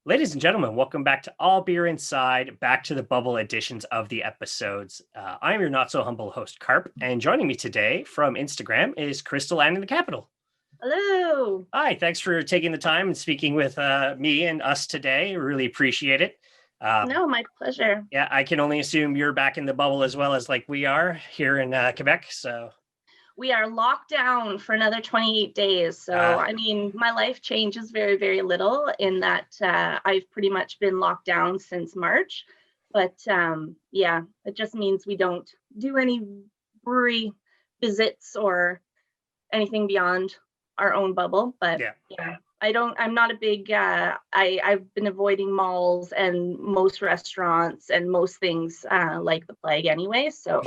Ladies and gentlemen, welcome back to All Beer Inside, back to the bubble editions of the episodes. I'm your not so humble host, Carp, and joining me today from Instagram is Crystalline in the Capital. Hello. Hi, thanks for taking the time and speaking with me and us today. Really appreciate it. No, my pleasure. Yeah, I can only assume you're back in the bubble as well as like we are here in Quebec. So we are locked down for another 28 days. So, I mean, my life changes very, very little in that I've pretty much been locked down since March. But yeah, it just means we don't do any brewery visits or anything beyond our own bubble. But yeah, I'm not a big, I've been avoiding malls and most restaurants and most things like the plague anyway. So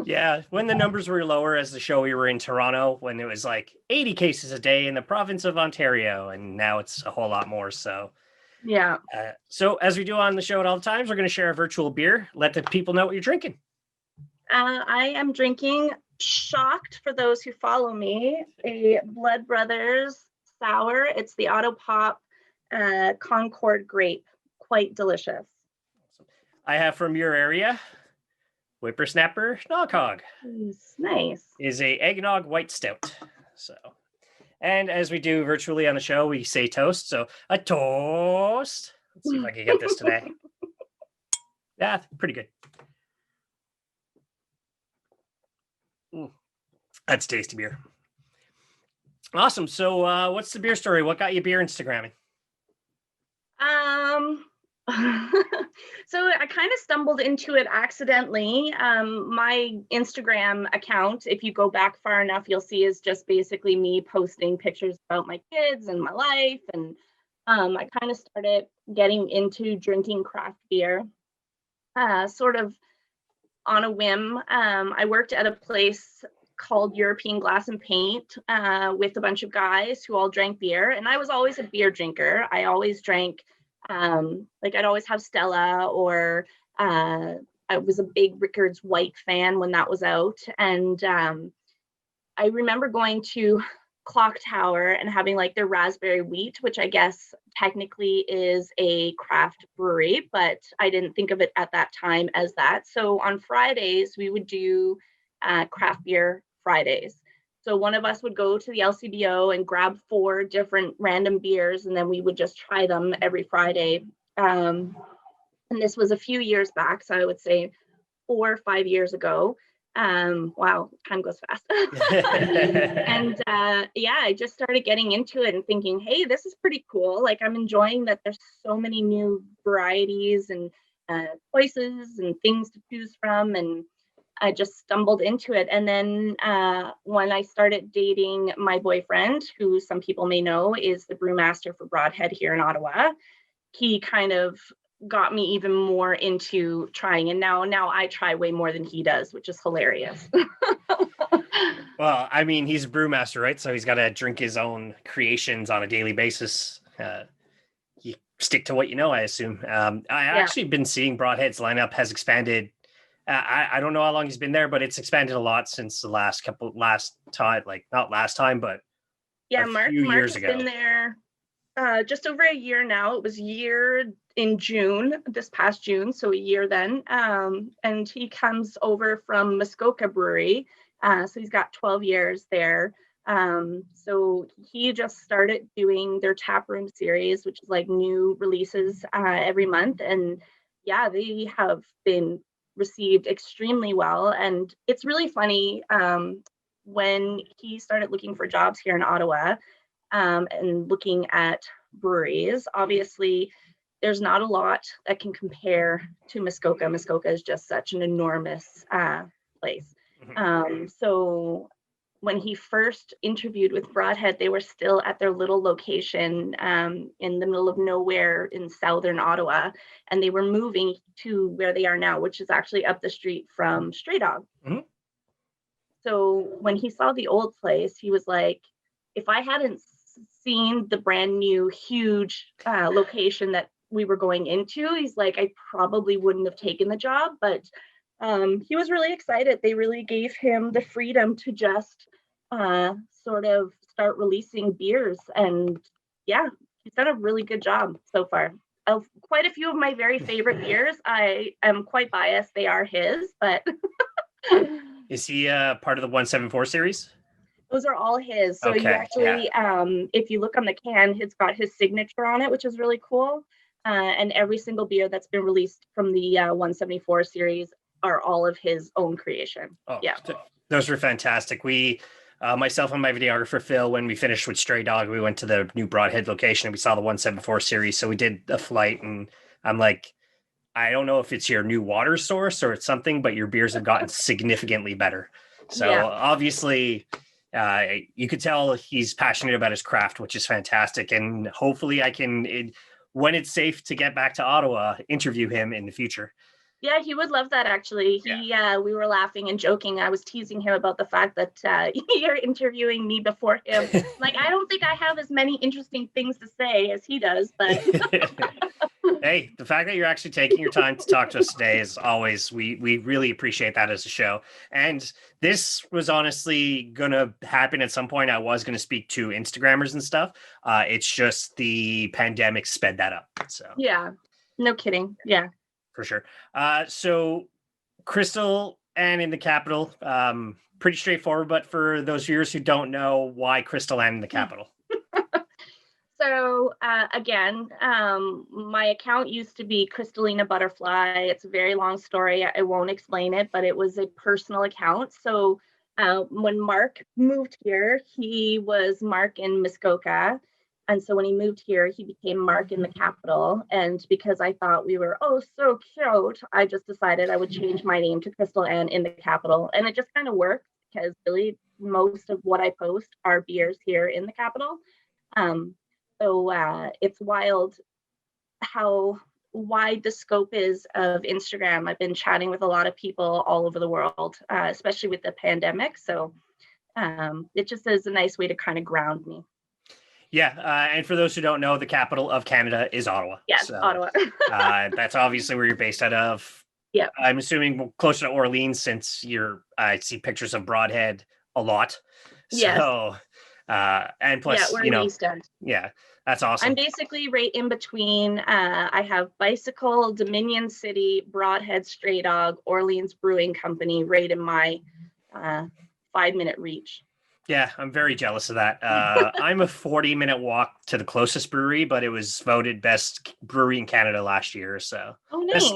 yeah, when the numbers were lower as the show, we were in Toronto when it was like 80 cases a day in the province of Ontario, and now it's a whole lot more. So yeah. So as we do on the show at all times, we're going to share a virtual beer. Let the people know what you're drinking. I am drinking, shocked for those who follow me, a Blood Brothers sour. It's the Autopop Concord Grape. Quite delicious. I have from your area, Whiprsnapr Nog Hog. Nice. Is a eggnog white stout. So, and as we do virtually on the show, we say toast. So a toast. Let's see if I can get this today. Yeah, pretty good. That's tasty beer. Awesome. So what's the beer story? What got you beer Instagramming? So I kind of stumbled into it accidentally. My Instagram account, if you go back far enough, you'll see is just basically me posting pictures about my kids and my life. And I kind of started getting into drinking craft beer, sort of on a whim. I worked at a place called European Glass and Paint with a bunch of guys who all drank beer. And I was always a beer drinker. I always drank, I'd always have Stella, or I was a big Rickard's White fan when that was out. And I remember going to Clock Tower and having like their raspberry wheat, which I guess technically is a craft brewery, but I didn't think of it at that time as that. So on Fridays, we would do craft beer Fridays. So one of us would go to the LCBO and grab 4 different random beers, and then we would just try them every Friday. And this was a few years back, so I would say 4 or 5 years ago. Wow, time goes fast. And yeah, I just started getting into it and thinking, hey, this is pretty cool. Like, I'm enjoying that there's so many new varieties and choices and things to choose from. And I just stumbled into it. And then when I started dating my boyfriend, who some people may know is the brewmaster for Broadhead here in Ottawa, he kind of got me even more into trying. And now I try way more than he does, which is hilarious. Well, I mean, he's a brewmaster, right? So he's got to drink his own creations on a daily basis. You stick to what you know, I assume. Actually been seeing Broadhead's lineup has expanded. I don't know how long he's been there, but it's expanded a lot since the last time, like not last time, but yeah, Mark years has ago. Been there just over a year now. It was a year in June, this past June, so a year then. And he comes over from Muskoka Brewery, so he's got 12 years there. So he just started doing their tap room series, which is like new releases every month, and yeah, they have been received extremely well. And it's really funny, when he started looking for jobs here in Ottawa and looking at breweries, obviously there's not a lot that can compare to Muskoka. Muskoka is just such an enormous place. So when he first interviewed with Broadhead, they were still at their little location in the middle of nowhere in southern Ottawa, and they were moving to where they are now, which is actually up the street from Stray Dog. Mm-hmm. So when he saw the old place, he was like, if I hadn't seen the brand new huge location that we were going into, he's like, I probably wouldn't have taken the job. But he was really excited. They really gave him the freedom to just sort of start releasing beers. And yeah, he's done a really good job so far. Of quite a few of my very favorite beers, I am quite biased. They are his, but Is he part of the 174 series? those are all his. So you Okay, actually, if you look on the can, it's got his signature on it, which is really cool. And every single beer that's been released from the 174 series are all of his own creation. Oh, yeah. Those were fantastic. We, myself and my videographer Phil, when we finished with Stray Dog, we went to the new Broadhead location and we saw the 174 series. So we did a flight, and I'm like, I don't know if it's your new water source or it's something, but your beers have gotten significantly better. So obviously, you could tell he's passionate about his craft, which is fantastic. And hopefully I can, when it's safe to get back to Ottawa, interview him in the future. Yeah, he would love that, actually. We were laughing and joking. I was teasing him about the fact that you're interviewing me before him. Like, I don't think I have as many interesting things to say as he does, but... Hey, the fact that you're actually taking your time to talk to us today is always, we really appreciate that as a show. And this was honestly going to happen at some point. I was going to speak to Instagrammers and stuff. It's just the pandemic sped that up. So yeah, no kidding. Yeah. For sure. So Crystal and in the capital, pretty straightforward, but for those viewers who don't know, why Crystalline in the capital? So again, my account used to be Crystalline Butterfly. It's a very long story. I won't explain it, but it was a personal account. So when Mark moved here, he was Mark in Muskoka. And so when he moved here, he became Mark in the capital. And because I thought we were, so cute, I just decided I would change my name to Crystal Ann in the capital. And it just kind of worked because really most of what I post are beers here in the capital. So it's wild how wide the scope is of Instagram. I've been chatting with a lot of people all over the world, especially with the pandemic. So it just is a nice way to kind of ground me. Yeah, and for those who don't know, the capital of Canada is Ottawa. Yes, so, Ottawa. That's obviously where you're based out of. Yeah, I'm assuming closer to Orleans, since I see pictures of Broadhead a lot. Yes. So, and plus, we're in the East End. Yeah, that's awesome. I'm basically right in between. I have Bicycle, Dominion City, Broadhead, Stray Dog, Orleans Brewing Company, right in my 5-minute reach. Yeah, I'm very jealous of that. I'm a 40-minute walk to the closest brewery, but it was voted best brewery in Canada last year. So, nice.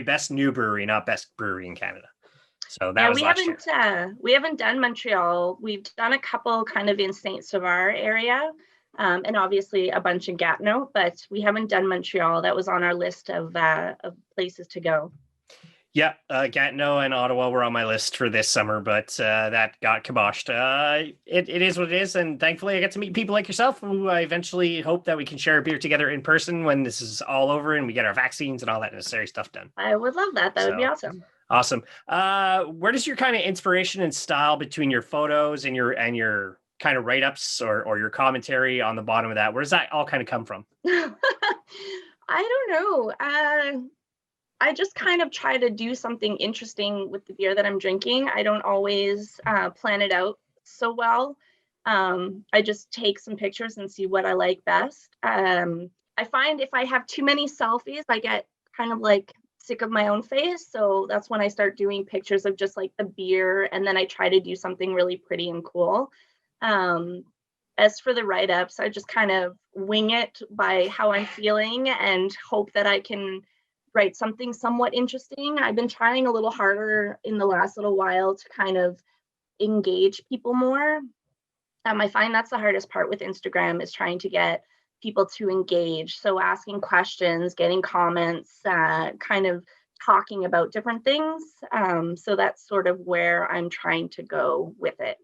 Best new brewery, not best brewery in Canada. So that was last year. We haven't done Montreal. We've done a couple kind of in Saint Sauveur area, and obviously a bunch in Gatineau, but we haven't done Montreal. That was on our list of places to go. Yeah, Gatineau and Ottawa were on my list for this summer, but that got kiboshed. It is what it is, and thankfully I get to meet people like yourself, who I eventually hope that we can share a beer together in person when this is all over and we get our vaccines and all that necessary stuff done. I would love that. That would be awesome. Awesome. Where does your kind of inspiration and style between your photos and your kind of write-ups or your commentary on the bottom of that, where does that all kind of come from? I don't know. I just kind of try to do something interesting with the beer that I'm drinking. I don't always plan it out so well. I just take some pictures and see what I like best. I find if I have too many selfies, I get kind of like sick of my own face. So that's when I start doing pictures of just like the beer. And then I try to do something really pretty and cool. As for the write-ups, I just kind of wing it by how I'm feeling and hope that I can write something somewhat interesting. I've been trying a little harder in the last little while to kind of engage people more. I find that's the hardest part with Instagram, is trying to get people to engage. So asking questions, getting comments, kind of talking about different things. So that's sort of where I'm trying to go with it.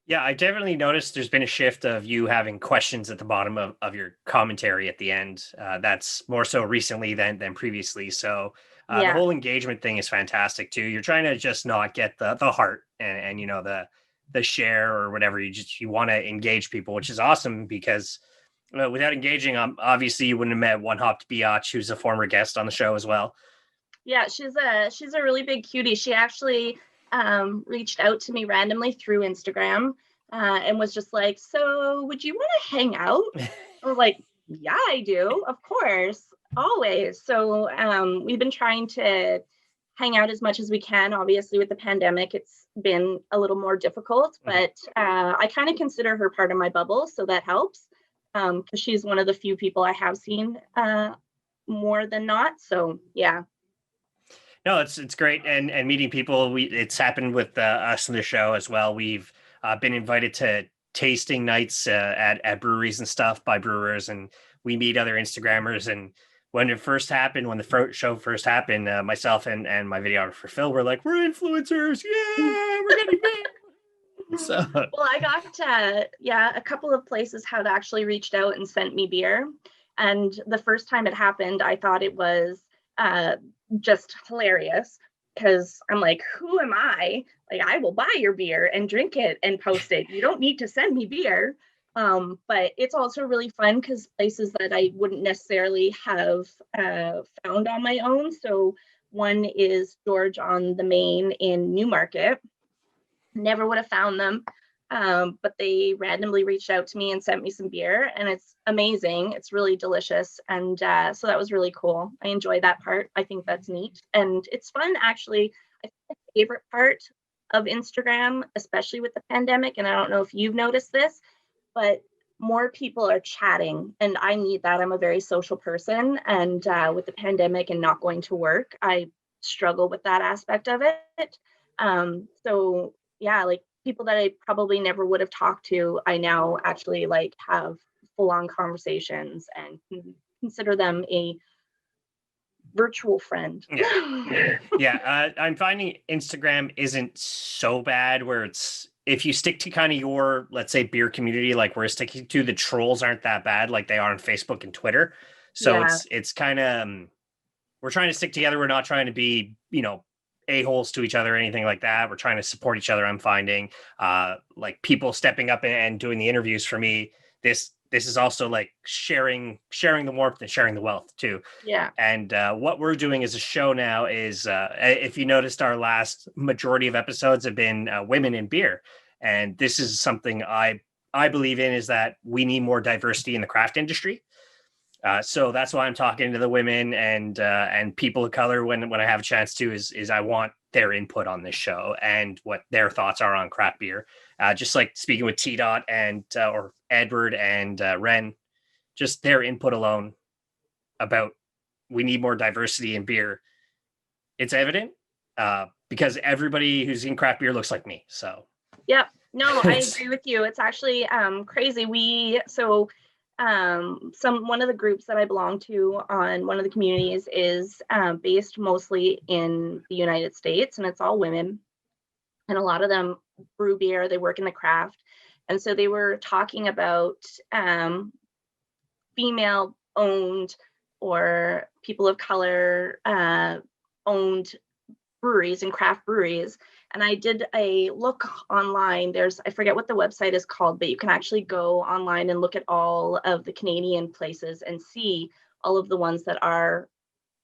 Yeah, I definitely noticed there's been a shift of you having questions at the bottom of your commentary at the end. That's more so recently than previously. So the whole engagement thing is fantastic too. You're trying to just not get the heart and the share or whatever. You want to engage people, which is awesome, because without engaging, obviously you wouldn't have met One Hopped Biatch, who's a former guest on the show as well. Yeah, she's a really big cutie. She actually reached out to me randomly through Instagram and was just like, so would you want to hang out? I was like, Yeah, I do. Of course. Always. So we've been trying to hang out as much as we can. Obviously, with the pandemic, it's been a little more difficult, but I kind of consider her part of my bubble. So that helps because she's one of the few people I have seen more than not. So yeah. No, it's great, and meeting people. It's happened with us in the show as well. We've been invited to tasting nights at breweries and stuff by brewers, and we meet other Instagrammers. And when it first happened, when the show first happened, myself and my videographer Phil were like, "We're influencers, yeah, we're getting big." So Well, I got a couple of places have actually reached out and sent me beer, and the first time it happened, I thought it was just hilarious because I'm like, who am I? Like, I will buy your beer and drink it and post it. You don't need to send me beer. But it's also really fun because places that I wouldn't necessarily have found on my own. So one is George on the Main in Newmarket. Never would have found them. But they randomly reached out to me and sent me some beer, and it's amazing. It's really delicious. And so that was really cool. I enjoy that part. I think that's neat. And it's fun, actually. I think my favorite part of Instagram, especially with the pandemic, and I don't know if you've noticed this, but more people are chatting, and I need that. I'm a very social person. And with the pandemic and not going to work, I struggle with that aspect of it. So, yeah, like, people that I probably never would have talked to, I now actually like have full on conversations and consider them a virtual friend. Yeah. I'm finding Instagram isn't so bad where it's, if you stick to kind of your, let's say, beer community, like we're sticking to, the trolls aren't that bad like they are on Facebook and Twitter. So Yeah. it's kind of, we're trying to stick together. We're not trying to be, a-holes to each other or anything like that. We're trying to support each other. I'm finding like people stepping up and doing the interviews for me. This is also like sharing the warmth and sharing the wealth too. Yeah. And what we're doing as a show now is, if you noticed, our last majority of episodes have been women in beer. And this is something I believe in, is that we need more diversity in the craft industry. So that's why I'm talking to the women and people of color when I have a chance to, is I want their input on this show and what their thoughts are on craft beer. Just like speaking with T Dot and or Edward and Ren, just their input alone about, we need more diversity in beer. It's evident because everybody who's in craft beer looks like me. So Yep. No, I agree with you. It's actually crazy. One of the groups that I belong to on one of the communities is based mostly in the United States, and it's all women, and a lot of them brew beer. They work in the craft, and so they were talking about female owned or people of color owned breweries and craft breweries. And I did a look online. I forget what the website is called, but you can actually go online and look at all of the Canadian places and see all of the ones that are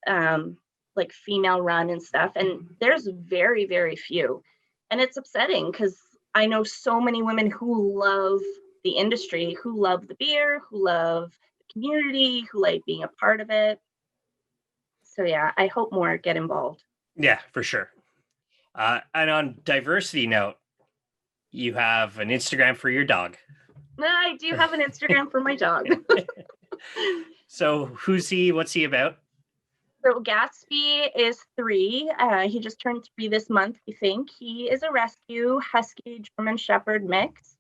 like female run and stuff. And there's very, very few. And it's upsetting because I know so many women who love the industry, who love the beer, who love the community, who like being a part of it. So yeah, I hope more get involved. yeah, for sure. And on diversity note, you have an Instagram for your dog. I do have an Instagram for my dog. So who's he? What's he about? So Gatsby is 3. He just turned 3 this month, I think. He is a rescue Husky German Shepherd mix,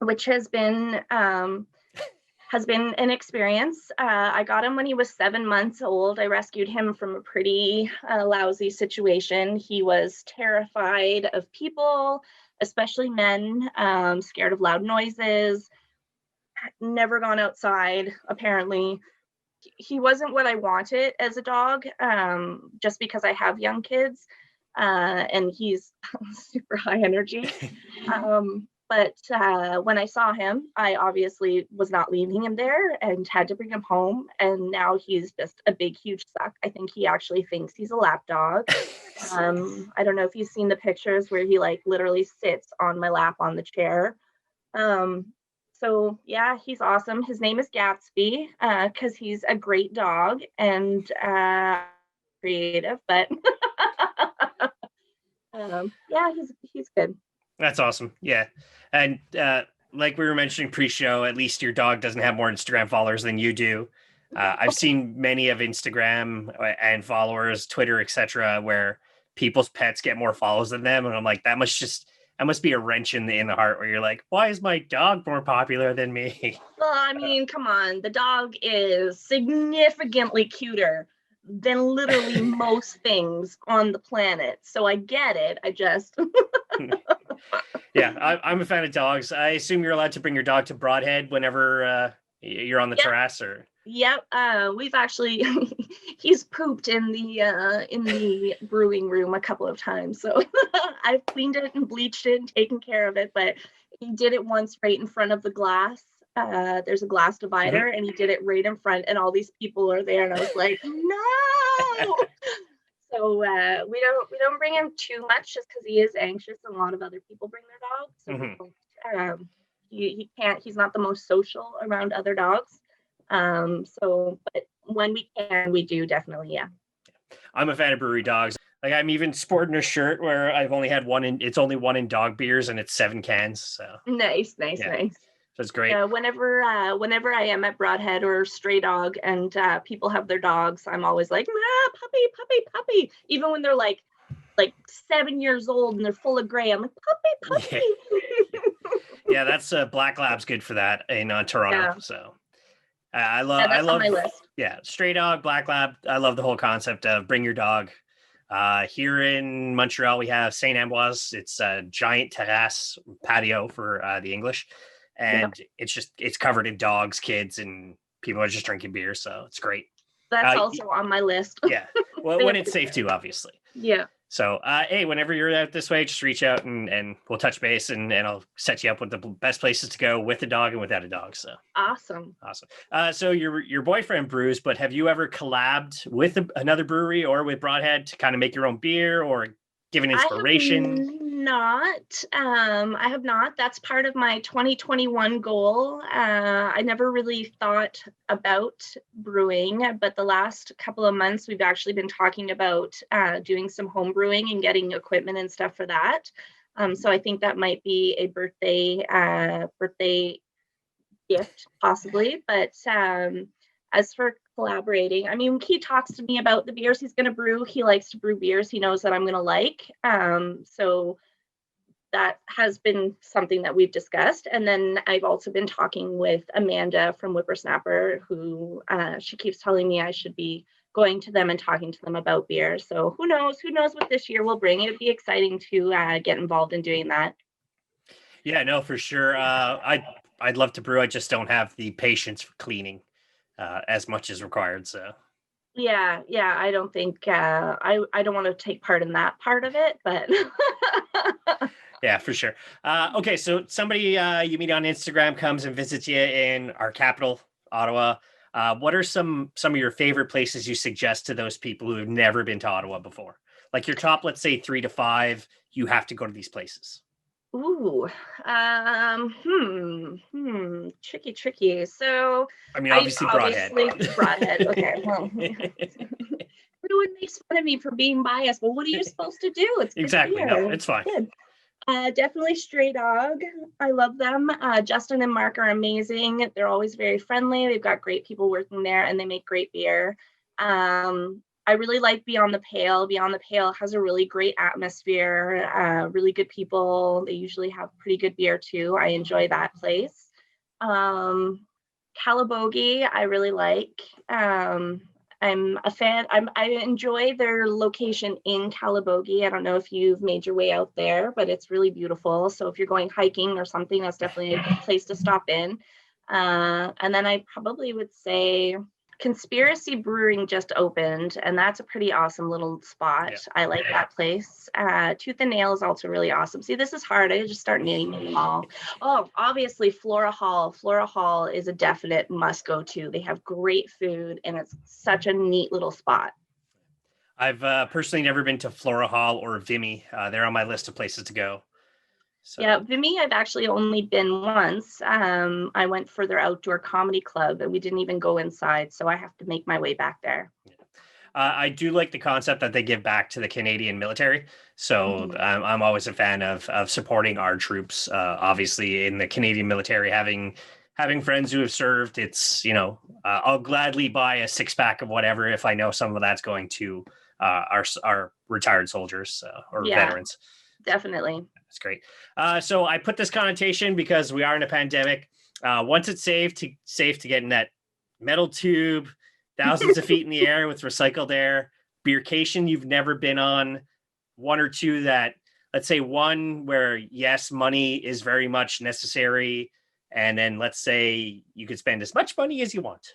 which has been an experience. I got him when he was 7 months old. I rescued him from a pretty lousy situation. He was terrified of people, especially men, scared of loud noises, never gone outside, apparently. He wasn't what I wanted as a dog, just because I have young kids, and he's super high energy. But when I saw him, I obviously was not leaving him there and had to bring him home. And now he's just a big, huge suck. I think he actually thinks he's a lap dog. I don't know if you've seen the pictures where he like literally sits on my lap on the chair. So yeah, he's awesome. His name is Gatsby, because he's a great dog and creative, but yeah, he's good. That's awesome. Yeah. And like we were mentioning pre-show, at least your dog doesn't have more Instagram followers than you do. I've seen many of Instagram and followers, Twitter, etc., where people's pets get more follows than them, and I'm like, that must be a wrench in the heart where you're like, why is my dog more popular than me? Well, I mean, come on, the dog is significantly cuter than literally most things on the planet. So I get it. I just Yeah, I'm a fan of dogs. I assume you're allowed to bring your dog to Broadhead whenever you're on the terrace, or Yep. We've actually he's pooped in the brewing room a couple of times. So I've cleaned it and bleached it and taken care of it. But he did it once right in front of the glass. There's a glass divider, and he did it right in front, and all these people are there, and I was like, no. So we don't bring him too much just because he is anxious, and a lot of other people bring their dogs. So we don't, he's not the most social around other dogs. But when we can, we do definitely, yeah. I'm a fan of brewery dogs. Like, I'm even sporting a shirt where I've only had it's only one in dog beers, and it's 7 cans. So nice. That's great. Yeah, whenever I am at Broadhead or Stray Dog and people have their dogs, I'm always like, puppy. Even when they're like 7 years old and they're full of gray, I'm like, puppy. Yeah, that's Black Lab's good for that in Toronto. Yeah. So I love on my list. Yeah, Stray Dog, Black Lab. I love the whole concept of bring your dog. Here in Montreal, we have Saint Ambroise. It's a giant terrace patio for the English. And it's covered in dogs, kids, and people are just drinking beer. So it's great. That's also on my list. Yeah. Well, when it's safe too, obviously. Yeah. So, hey, whenever you're out this way, just reach out and we'll touch base and I'll set you up with the best places to go with a dog and without a dog. So awesome. So your boyfriend brews, but have you ever collabed with another brewery or with Broadhead to kind of make your own beer or give an inspiration? I have not. That's part of my 2021 goal. I never really thought about brewing, but the last couple of months we've actually been talking about doing some home brewing and getting equipment and stuff for that. So I think that might be a birthday gift possibly. But as for collaborating, I mean, he talks to me about the beers he's going to brew. He likes to brew beers he knows that I'm going to like. So that has been something that we've discussed. And then I've also been talking with Amanda from Whiprsnapr, who she keeps telling me I should be going to them and talking to them about beer. So who knows what this year will bring. It'd be exciting to get involved in doing that. Yeah, no, for sure. I'd love to brew. I just don't have the patience for cleaning as much as required. So yeah, I don't think I don't want to take part in that part of it, but yeah, for sure. Okay, so somebody you meet on Instagram comes and visits you in our capital, Ottawa. What are some of your favorite places you suggest to those people who have never been to Ottawa before? Like your top, let's say 3 to 5, you have to go to these places. Ooh, tricky. So I mean, obviously Broadhead. Okay, well, everyone makes fun of me for being biased. Well, what are you supposed to do? It's exactly no, it's fine. Good. Definitely Stray Dog. I love them. Justin and Mark are amazing. They're always very friendly. They've got great people working there, and they make great beer. I really like Beyond the Pale. Beyond the Pale has a really great atmosphere, really good people. They usually have pretty good beer too. I enjoy that place. Calabogie, I really like. I'm a fan. I enjoy their location in Calabogie. I don't know if you've made your way out there, but it's really beautiful. So if you're going hiking or something, that's definitely a good place to stop in. And then I probably would say Conspiracy Brewing just opened, and that's a pretty awesome little spot. Yeah. I like that place. Tooth and Nail is also really awesome. See, this is hard. I just start naming them all. Oh, obviously Flora Hall. Flora Hall is a definite must go to. They have great food, and it's such a neat little spot. I've personally never been to Flora Hall or Vimy. They're on my list of places to go. So Yeah, for me, I've actually only been once. I went for their outdoor comedy club, and we didn't even go inside, so I have to make my way back there. I do like the concept that they give back to the Canadian military. So Mhm. I'm always a fan of supporting our troops. Obviously, in the Canadian military, having friends who have served, it's I'll gladly buy a 6-pack of whatever if I know some of that's going to our retired soldiers or Yeah, veterans. definitely. That's great. So I put this connotation because we are in a pandemic. Once it's safe to get in that metal tube, thousands of feet in the air with recycled air, beercation you've never been on, one or two that, let's say one where yes, money is very much necessary, and then let's say you could spend as much money as you want.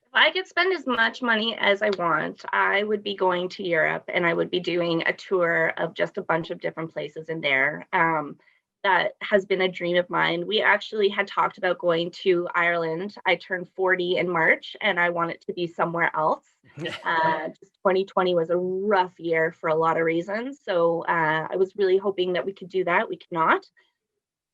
If I could spend as much money as I want, I would be going to Europe, and I would be doing a tour of just a bunch of different places in there. That has been a dream of mine. We actually had talked about going to Ireland. I turned 40 in March, and I want it to be somewhere else. Just 2020 was a rough year for a lot of reasons. So I was really hoping that we could do that. We cannot.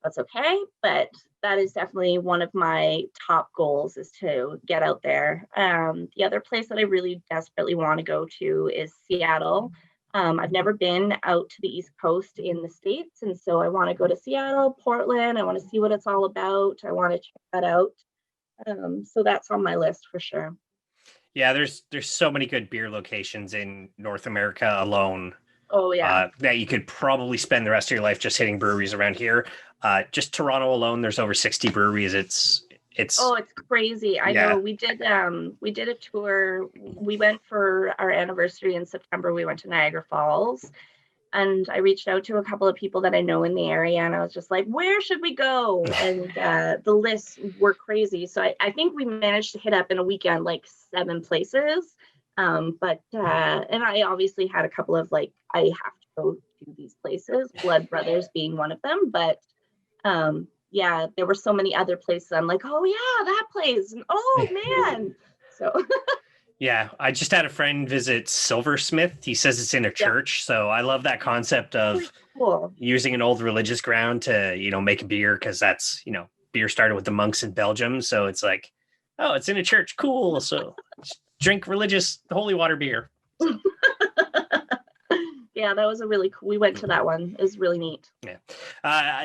That's okay, but that is definitely one of my top goals, is to get out there. The other place that I really desperately want to go to is Seattle. I've never been out to the East Coast in the States, and so I want to go to Seattle, Portland. I want to see what it's all about. I want to check that out. So that's on my list for sure. Yeah, there's so many good beer locations in North America alone Oh yeah. that you could probably spend the rest of your life just hitting breweries around here. Just Toronto alone, there's over 60 breweries. It's Oh, it's crazy. I yeah. know we did a tour. We went for our anniversary in September. We went to Niagara Falls, and I reached out to a couple of people that I know in the area, and I was just like, where should we go? And the lists were crazy. So I think we managed to hit up in a weekend like 7 places. But and I obviously had a couple of like, I have to go to these places, Blood Brothers being one of them. But yeah, there were so many other places. I'm like, oh yeah, that place. And oh man. So Yeah, I just had a friend visit Silversmith. He says it's in a yeah, church, so I love that concept really of cool. using an old religious ground to make a beer, because that's beer started with the monks in Belgium, so it's like, oh, it's in a church, cool. So drink religious holy water beer. Yeah, that was a really cool. We went to that one. It was really neat. Yeah.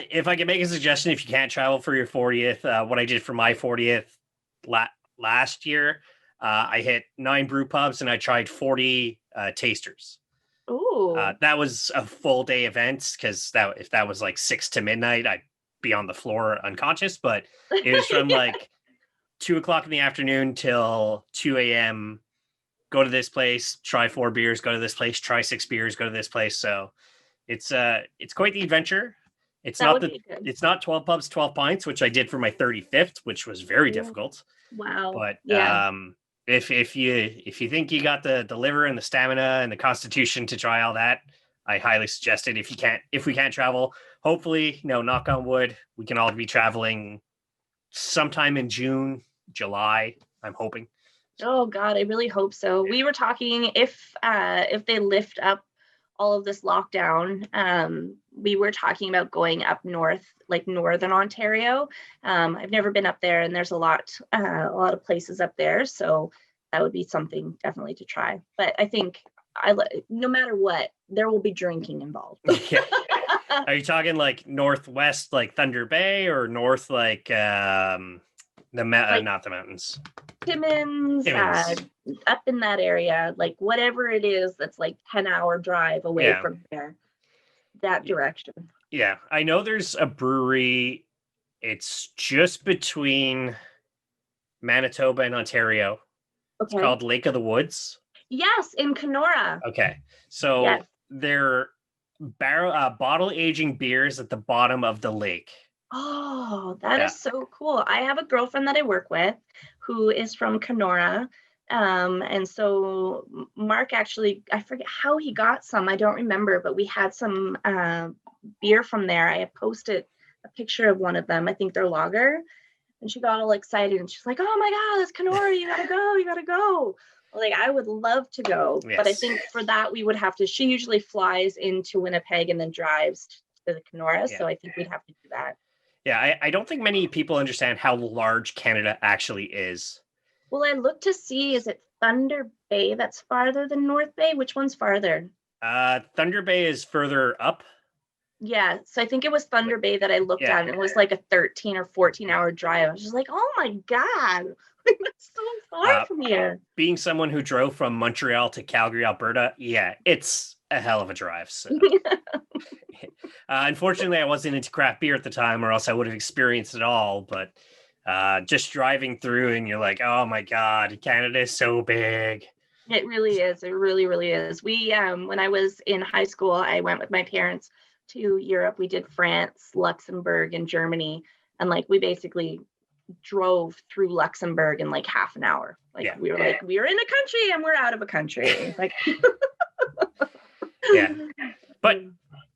If I can make a suggestion, if you can't travel for your 40th, what I did for my 40th last year, I hit 9 brew pubs and I tried 40 tasters. Ooh. That was a full day event, because if that was like 6 to midnight, I'd be on the floor unconscious. But it was from like 2 o'clock in the afternoon till 2 a.m. Go to this place, try 4 beers. Go to this place, try 6 beers. Go to this place. So it's quite the adventure. That would be good. It's not 12 pubs, 12 pints, which I did for my 35th, which was very Ooh, difficult. wow. But Yeah. if you think you got the liver and the stamina and the constitution to try all that, I highly suggest it. If we can't travel, hopefully, knock on wood, we can all be traveling sometime in June, July. I'm hoping. Oh God, I really hope so. We were talking, if they lift up all of this lockdown, we were talking about going up north, like northern Ontario. I've never been up there, and there's a lot of places up there, so that would be something definitely to try. But I think no matter what, there will be drinking involved. Yeah. Are you talking like northwest, like Thunder Bay, or north, like Like not the mountains? Timmins, Timmins. up in that area, like whatever it is that's like 10-hour drive away Yeah. from there, that direction. Yeah. I know there's a brewery. It's just between Manitoba and Ontario. It's Okay. called Lake of the Woods. Yes, in Kenora. Okay. So Yes. they're bottle aging beers at the bottom of the lake. Oh, that Yeah. is so cool. I have a girlfriend that I work with who is from Kenora. And so Mark actually, I forget how he got some, I don't remember, but we had some beer from there. I had posted a picture of one of them. I think they're lager. And she got all excited and she's like, oh my God, it's Kenora. You gotta go. You gotta go. Like, I would love to go, but I Yes. think for that we would have to, she usually flies into Winnipeg and then drives the Kenora. Yeah. So I think we'd have to do that. Yeah, I don't think many people understand how large Canada actually is. Well, I looked to see, is it Thunder Bay that's farther than North Bay? Which one's farther? Thunder Bay is further up. Yeah, so I think it was Thunder Bay that I looked at, and it was like a 13 or 14-hour drive. I was just like, oh my God, like, that's so far from here. Being someone who drove from Montreal to Calgary, Alberta, yeah, it's a hell of a drive. So. Unfortunately, I wasn't into craft beer at the time, or else I would have experienced it all. But just driving through, and you're like, oh my God, Canada is so big. It really is. It really, really is. We, when I was in high school, I went with my parents to Europe. We did France, Luxembourg, and Germany. And like, we basically drove through Luxembourg in like half an hour. Like, we were like, we are in a country and we're out of a country. Like, yeah. But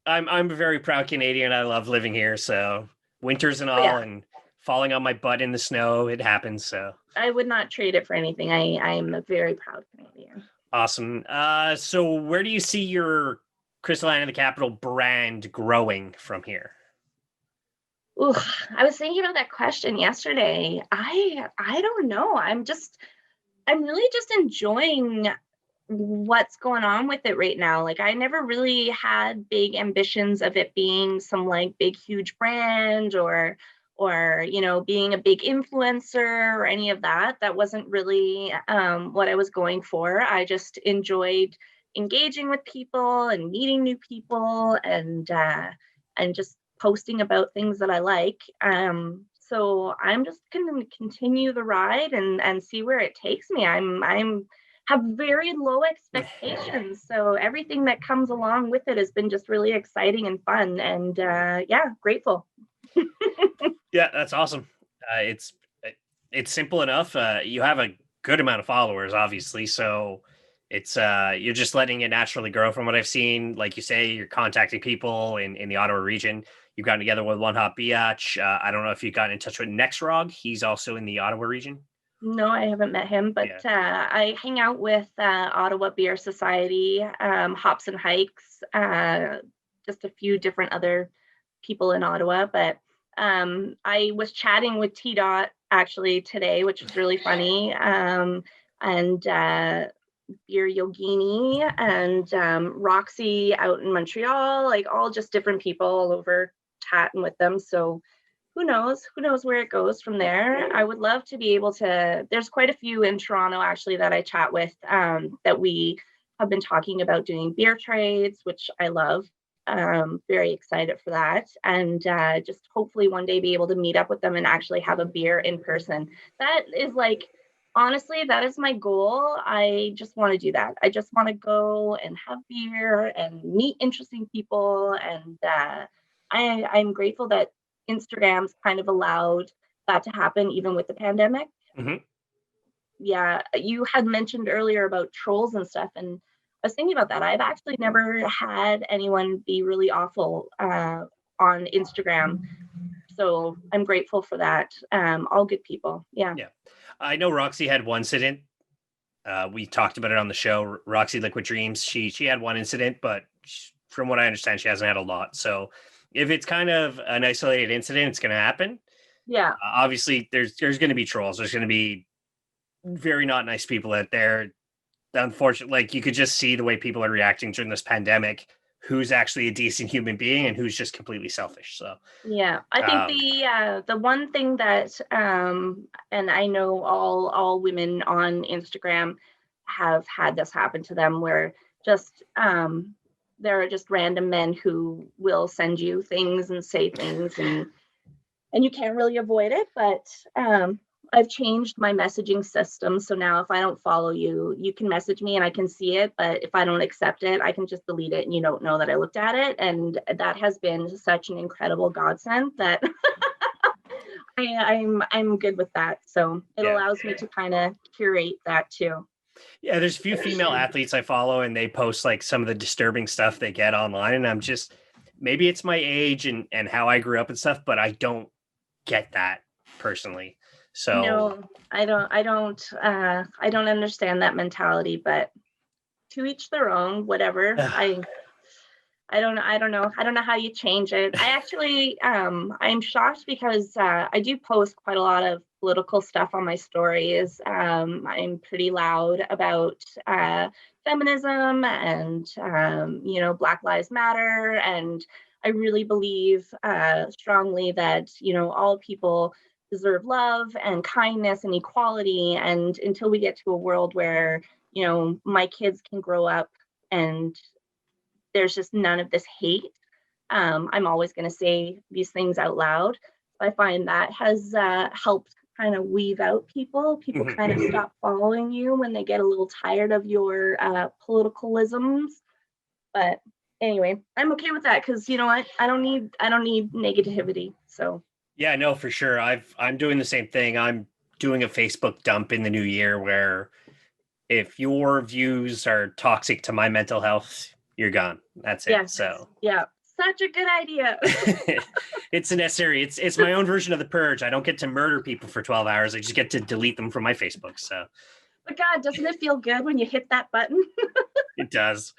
I'm a very proud Canadian. I love living here. So winters and all, and falling on my butt in the snow, it happens. So I would not trade it for anything. I'm a very proud Canadian. Awesome. So where do you see your Crystalline and the Capital brand growing from here? Ooh, I was thinking about that question yesterday. I don't know. I'm really just enjoying what's going on with it right now. Like, I never really had big ambitions of it being some like big huge brand or you know, being a big influencer or any of that. That wasn't really what I was going for. I just enjoyed engaging with people and meeting new people and just posting about things that I like. So I'm just going to continue the ride and see where it takes me. I'm have very low expectations. So everything that comes along with it has been just really exciting and fun, and grateful. Yeah, that's awesome. It's simple enough. You have a good amount of followers, obviously, so it's you're just letting it naturally grow. From what I've seen, like you say, you're contacting people in the Ottawa region. You've gotten together with One Hot Biatch. I don't know if you've gotten in touch with Next Rog. He's also in the Ottawa region. No, I haven't met him, but I hang out with Ottawa Beer Society, Hops and Hikes, just a few different other people in Ottawa. But I was chatting with T Dot actually today, which was really funny, and Beer Yogini and Roxy out in Montreal, like all just different people all over chatting with them. So who knows where it goes from there. I would love to be able to, there's quite a few in Toronto actually that I chat with that we have been talking about doing beer trades, which I love. Very excited for that, and just hopefully one day be able to meet up with them and actually have a beer in person. That is like, honestly, that is my goal. I just want to do that. I just want to go and have beer and meet interesting people, and I'm grateful that Instagram's kind of allowed that to happen even with the pandemic. Mm-hmm. Yeah, you had mentioned earlier about trolls and stuff, and I was thinking about that. I've actually never had anyone be really awful on Instagram. So I'm grateful for that. All good people. Yeah. Yeah. I know Roxy had one incident. We talked about it on the show. Roxy Liquid Dreams. She had one incident, but from what I understand, she hasn't had a lot. So if it's kind of an isolated incident, it's going to happen. Yeah. Obviously, there's going to be trolls. There's going to be very not nice people out there. Unfortunately, like, you could just see the way people are reacting during this pandemic, who's actually a decent human being and who's just completely selfish. So yeah, I think the one thing that and I know all women on Instagram have had this happen to them, where just there are just random men who will send you things and say things, and you can't really avoid it. But I've changed my messaging system. So now if I don't follow you, you can message me and I can see it. But if I don't accept it, I can just delete it and you don't know that I looked at it. And that has been such an incredible godsend that I'm good with that. So it allows me to kind of curate that too. Yeah, there's a few female athletes I follow, and they post like some of the disturbing stuff they get online. And I'm just, maybe it's my age and how I grew up and stuff, but I don't get that personally. So no, I don't understand that mentality, but to each their own, whatever. I don't know how you change it. I actually, I'm shocked because I do post quite a lot of political stuff on my stories. I'm pretty loud about feminism and, Black Lives Matter. And I really believe strongly that, all people deserve love and kindness and equality. And until we get to a world where, my kids can grow up and there's just none of this hate, I'm always going to say these things out loud. I find that has helped kind of weave out people. People kind of stop following you when they get a little tired of your politicalisms. But anyway, I'm okay with that because you know what? I don't need negativity. So Yeah, no, for sure. I'm doing the same thing. I'm doing a Facebook dump in the new year where if your views are toxic to my mental health, you're gone. That's it. yes, So yeah, such a good idea. it's necessary. It's my own version of the purge. I don't get to murder people for 12 hours. I just get to delete them from my Facebook. So But God, doesn't it feel good when you hit that button? it does.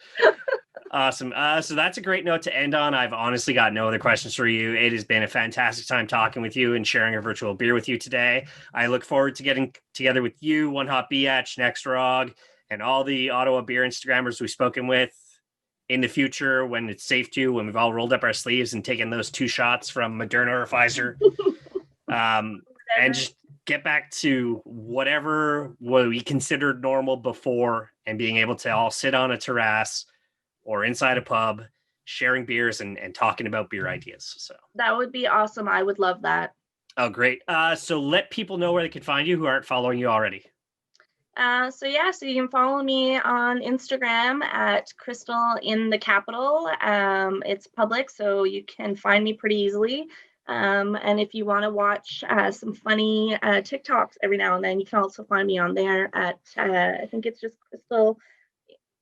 Awesome. So that's a great note to end on. I've honestly got no other questions for you. It has been a fantastic time talking with you and sharing a virtual beer with you today. I look forward to getting together with you, One Hot Biatch, Next Rog, and all the Ottawa beer Instagrammers we've spoken with in the future when it's safe to, when we've all rolled up our sleeves and taken those 2 shots from Moderna or Pfizer. And just get back to whatever we considered normal before and being able to all sit on a terrace or inside a pub, sharing beers and talking about beer ideas. So that would be awesome. I would love that. Oh, great. So let people know where they can find you who aren't following you already. So you can follow me on Instagram at Crystal in the Capital. It's public, so you can find me pretty easily. And if you want to watch some funny TikToks every now and then, you can also find me on there at I think it's just Crystal.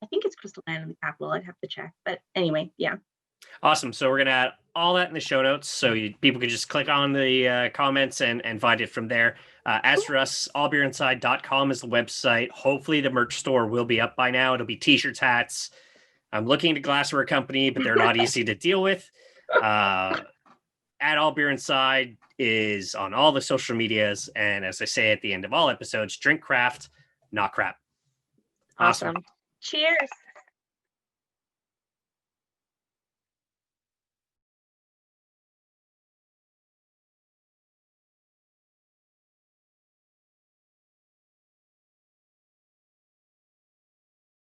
I think it's Crystalline in the Capital. I'd have to check. But anyway, yeah. Awesome. So we're going to add all that in the show notes so people can just click on the comments and find it from there. As for us, allbeerinside.com is the website. Hopefully the merch store will be up by now. It'll be t-shirts, hats. I'm looking at glassware company, but they're not easy to deal with. At All Beer Inside is on all the social medias. And as I say at the end of all episodes, drink craft, not crap. Awesome. Cheers.